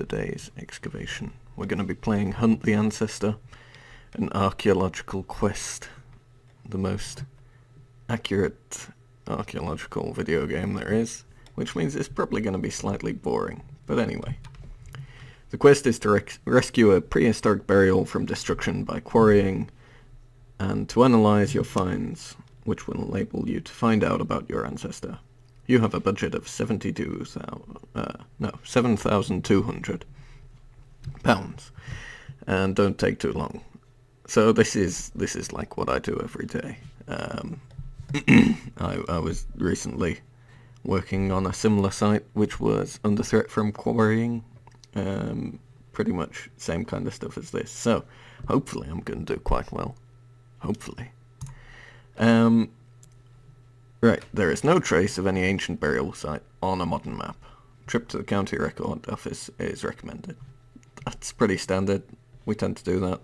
today's excavation. We're going to be playing Hunt the Ancestor, an archaeological quest, the most accurate archaeological video game there is, which means it's probably going to be slightly boring. But anyway, the quest is to rescue a prehistoric burial from destruction by quarrying and to analyze your finds, which will enable you to find out about your ancestor. You have a budget of £7,200, and don't take too long. So this is like what I do every day. I was recently working on a similar site which was under threat from quarrying, pretty much same kind of stuff as this. So hopefully I'm going to do quite well. Hopefully. Right, there is no trace of any ancient burial site on a modern map. Trip to the county record office is recommended. That's pretty standard. We tend to do that.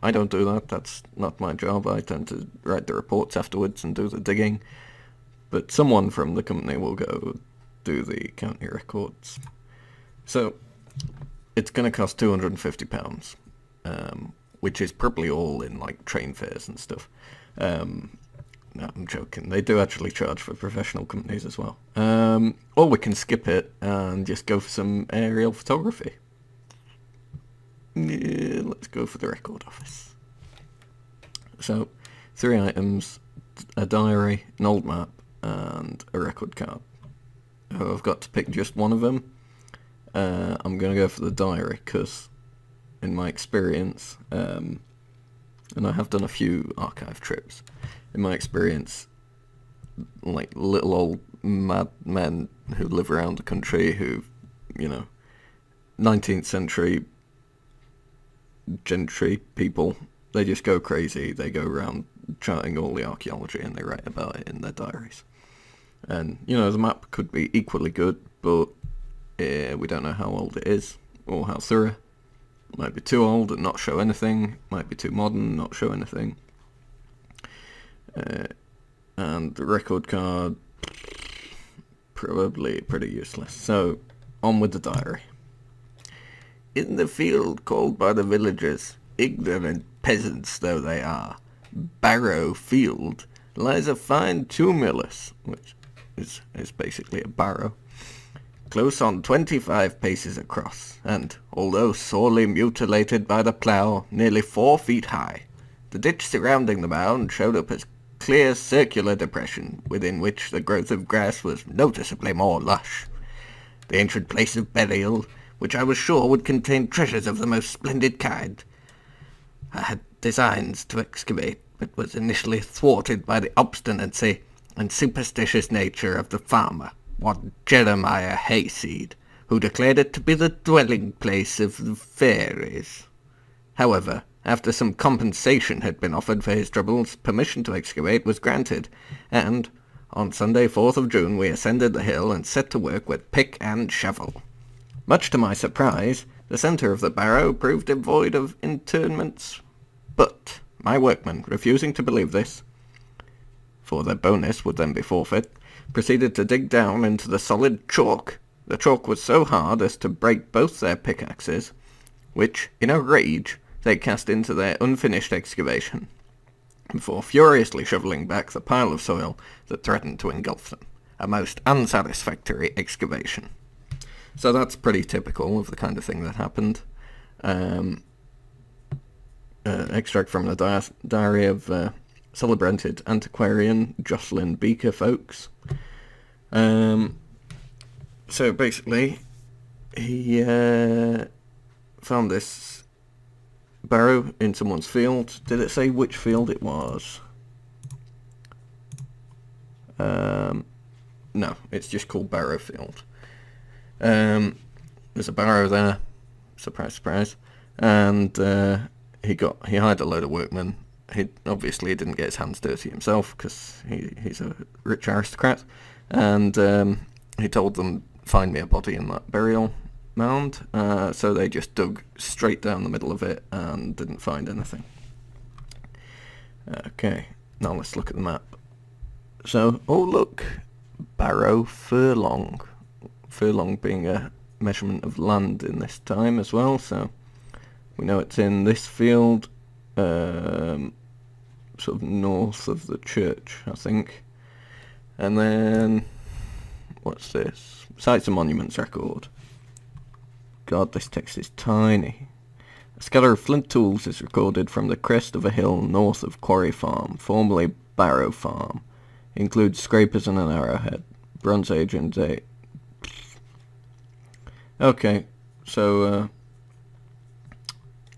I don't do that. That's not my job. I tend to write the reports afterwards and do the digging. But someone from the company will go do the county records. So it's going to cost £250, which is probably all in like train fares and stuff. No, I'm joking. They do actually charge for professional companies as well. Or we can skip it and just go for some aerial photography. Yeah, let's go for the record office. So, 3 items, a diary, an old map, and a record card. Oh, I've got to pick just one of them. I'm going to go for the diary, because in my experience, and I have done a few archive trips, in my experience, like little old mad men who live around the country who, 19th century gentry people, they just go crazy. They go around charting all the archaeology and they write about it in their diaries. And, the map could be equally good, but we don't know how old it is or how thorough. It might be too old and not show anything. Might be too modern, not show anything. And the record card, probably pretty useless. So, on with the diary. In the field called by the villagers, ignorant peasants though they are, Barrow Field, lies a fine tumulus, which is basically a barrow, close on 25 paces across, and, although sorely mutilated by the plough, nearly 4 feet high, the ditch surrounding the mound showed up as clear circular depression, within which the growth of grass was noticeably more lush. The ancient place of burial, which I was sure would contain treasures of the most splendid kind. I had designs to excavate, but was initially thwarted by the obstinacy and superstitious nature of the farmer, one Jeremiah Hayseed, who declared it to be the dwelling place of the fairies. However, after some compensation had been offered for his troubles, permission to excavate was granted, and on Sunday 4th of June we ascended the hill and set to work with pick and shovel. Much to my surprise, the centre of the barrow proved devoid of interments, but my workmen, refusing to believe this, for their bonus would then be forfeit, proceeded to dig down into the solid chalk. The chalk was so hard as to break both their pickaxes, which, in a rage, they cast into their unfinished excavation, before furiously shovelling back the pile of soil that threatened to engulf them. A most unsatisfactory excavation. So that's pretty typical of the kind of thing that happened. Extract from the diary of celebrated antiquarian Jocelyn Beaker Folks. So basically, he found this barrow in someone's field. Did it say which field it was? No, it's just called Barrow Field. There's a barrow there, surprise, surprise, and he hired a load of workmen. He obviously didn't get his hands dirty himself because he's a rich aristocrat, and he told them, find me a body in that burial mound. So they just dug straight down the middle of it and didn't find anything. Okay, now let's look at the map. So, oh look, Barrow Furlong. Furlong being a measurement of land in this time as well, so we know it's in this field, sort of north of the church, I think. And then, what's this? Sites and Monuments Record. God, this text is tiny. A scatter of flint tools is recorded from the crest of a hill north of Quarry Farm, formerly Barrow Farm. Includes scrapers and an arrowhead. Bronze Age and date. Okay, so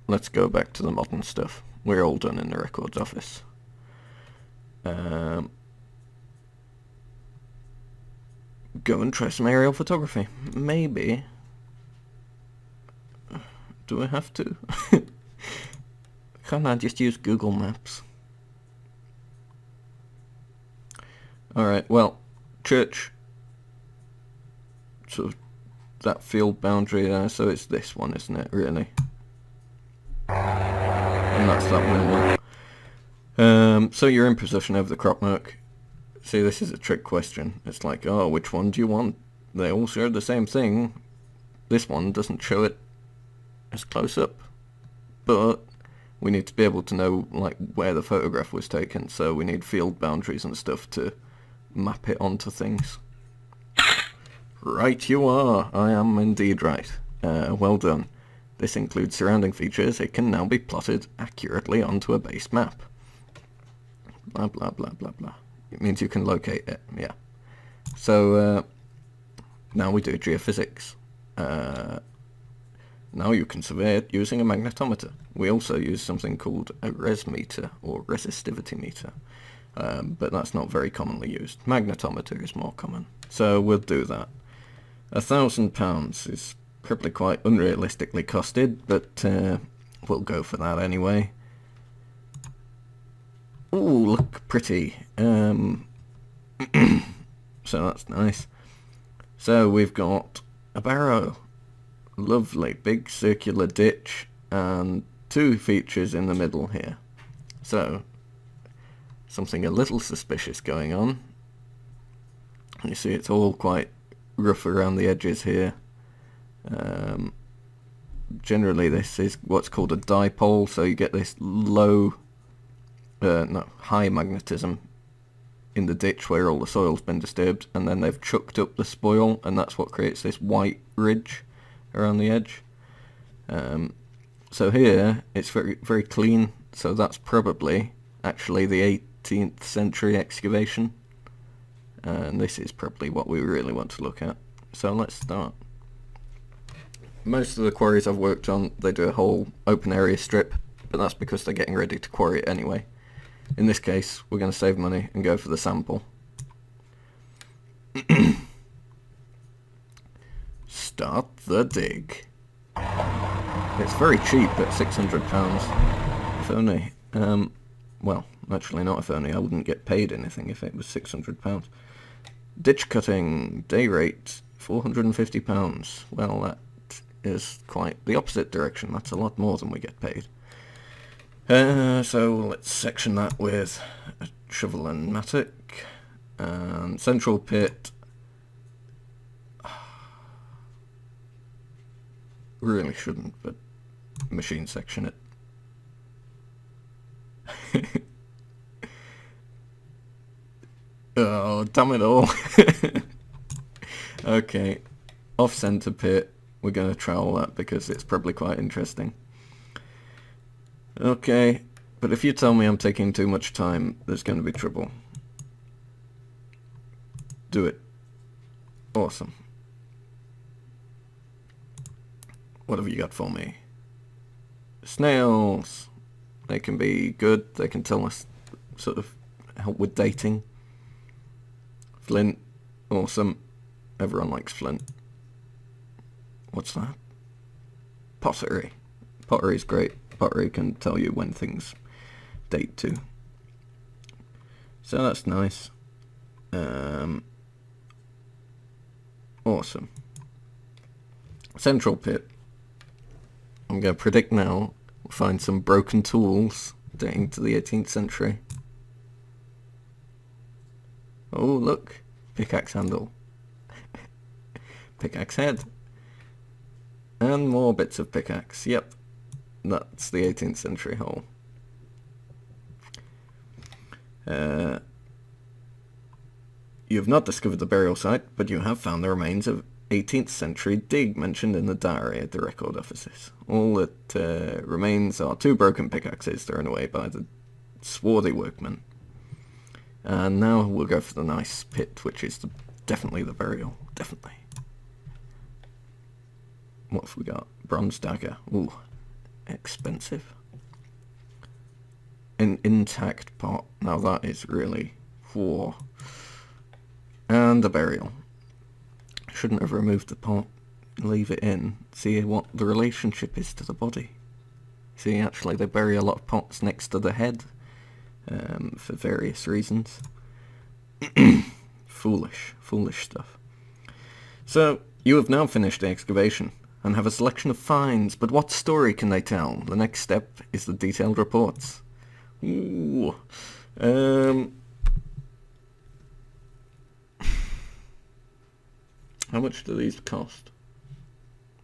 let's go back to the modern stuff. We're all done in the records office. Go and try some aerial photography. Maybe. Do I have to? Can't I just use Google Maps? Alright, well, church, sort of that field boundary there, so it's this one, isn't it, really? And that's that windmill. So you're in possession of the crop mark. See, this is a trick question. It's like, oh, which one do you want? They all share the same thing. This one doesn't show it as close up, but we need to be able to know like where the photograph was taken, so we need field boundaries and stuff to map it onto things. Right you are, I am indeed right. Well done. This includes surrounding features. It can now be plotted accurately onto a base map. Blah blah blah blah blah. It means you can locate it, yeah. So now we do geophysics. Now you can survey it using a magnetometer. We also use something called a res meter or resistivity meter, but that's not very commonly used. Magnetometer is more common, so we'll do that. £1,000 is probably quite unrealistically costed, but we'll go for that anyway. Ooh, look pretty. So that's nice. So we've got a barrow. Lovely big circular ditch and two features in the middle here. So something a little suspicious going on. You see it's all quite rough around the edges here. Generally this is what's called a dipole, so you get this high magnetism in the ditch where all the soil's been disturbed, and then they've chucked up the spoil, and that's what creates this white ridge around the edge. So here it's very very clean, so that's probably actually the 18th century excavation, and this is probably what we really want to look at. So let's start. Most of the quarries I've worked on, they do a whole open area strip, but that's because they're getting ready to quarry it anyway. In this case, we're going to save money and go for the sample. Start the dig. It's very cheap at £600. If only. Well, actually not if only. I wouldn't get paid anything if it was £600. Ditch cutting, day rate, £450. Well, that is quite the opposite direction. That's a lot more than we get paid. So let's section that with a shovel and mattock. Central pit. Really shouldn't, but machine section it. Oh, damn it all. Okay, off-center pit. We're going to trowel that because it's probably quite interesting. Okay, but if you tell me I'm taking too much time, there's going to be trouble. Do it. Awesome. What have you got for me? Snails. They can be good. They can tell us, sort of, help with dating. Flint. Awesome. Everyone likes flint. What's that? Pottery. Pottery's great. Pottery can tell you when things date to. So that's nice. Awesome. Central pit. I'm going to predict now we'll find some broken tools dating to the 18th century. Oh, look. Pickaxe handle. Pickaxe head. And more bits of pickaxe. Yep, that's the 18th century hole. You have not discovered the burial site, but you have found the remains of 18th century dig mentioned in the diary at the record offices. All that remains are 2 broken pickaxes thrown away by the swarthy workmen. And now we'll go for the nice pit, which is definitely the burial. Definitely. What have we got? Bronze dagger. Ooh, expensive. An intact pot. Now that is really... Whoa. And the burial. Shouldn't have removed the pot. Leave it in. See what the relationship is to the body. See, actually they bury a lot of pots next to the head. For various reasons. Foolish stuff. So, you have now finished the excavation and have a selection of finds, but what story can they tell? The next step is the detailed reports. Ooh. How much do these cost?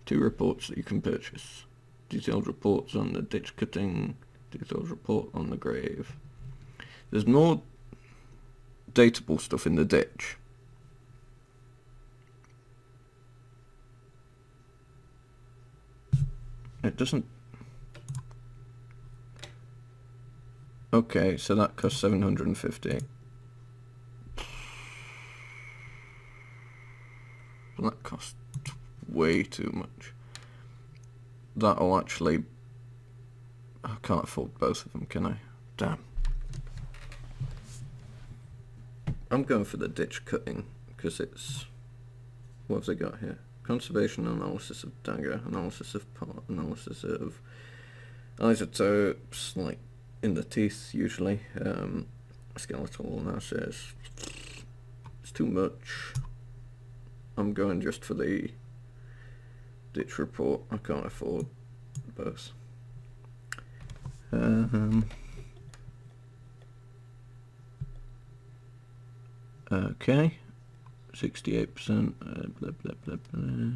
2 reports that you can purchase. Detailed reports on the ditch cutting, detailed report on the grave. There's more datable stuff in the ditch. It doesn't... Okay, so that costs 750. That costs way too much. That'll actually... I can't afford both of them, can I? Damn. I'm going for the ditch cutting, because it's... What have they got here? Conservation analysis of dagger, analysis of pot, analysis of isotopes, like in the teeth usually, skeletal analysis. It's too much. I'm going just for the ditch report. I can't afford both. Okay. 68%, blah, blah, blah, blah.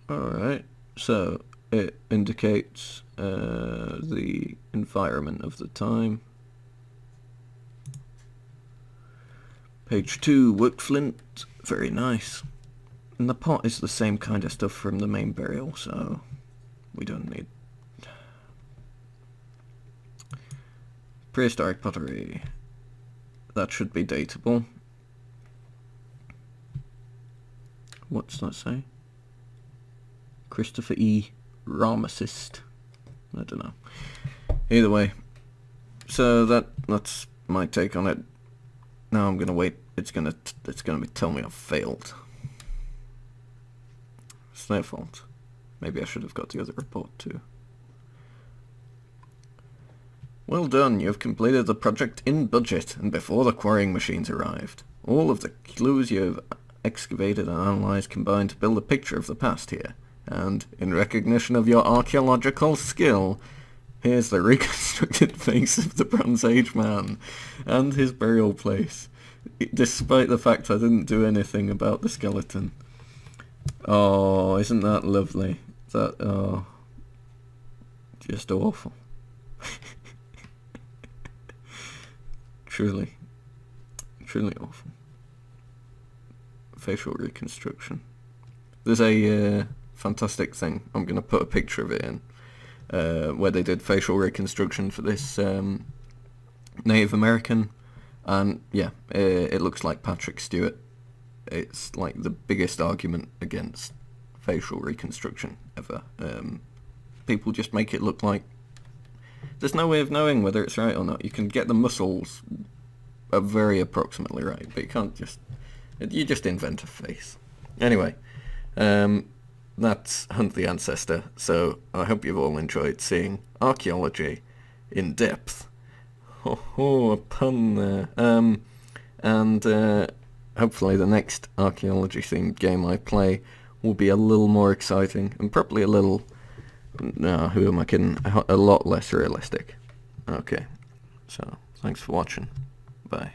Alright, so it indicates the environment of the time. Page 2, worked flint, very nice. And the pot is the same kind of stuff from the main burial, so we don't need... Prehistoric pottery. That should be dateable. What's that say? Christopher E. Ramesist. I don't know. Either way. So that's my take on it. Now I'm gonna wait. It's gonna tell me I've failed. It's their fault. Maybe I should have got the other report too. Well done, you have completed the project in budget and before the quarrying machines arrived. All of the clues you have excavated and analysed combine to build a picture of the past here. And, in recognition of your archaeological skill, here's the reconstructed face of the Bronze Age man and his burial place, despite the fact I didn't do anything about the skeleton. Oh, isn't that lovely? Oh, just awful. Truly awful. Facial reconstruction. There's a fantastic thing. I'm going to put a picture of it in, where they did facial reconstruction for this Native American, and yeah, it looks like Patrick Stewart. It's like the biggest argument against facial reconstruction ever. People just make it look like there's no way of knowing whether it's right or not. You can get the muscles are very approximately right, but you just invent a face. Anyway, that's Hunt the Ancestor, so I hope you've all enjoyed seeing archaeology in depth. A pun there. And hopefully the next archaeology-themed game I play will be a little more exciting, and probably a little... No, who am I kidding? A lot less realistic. Okay, so thanks for watching. Bye.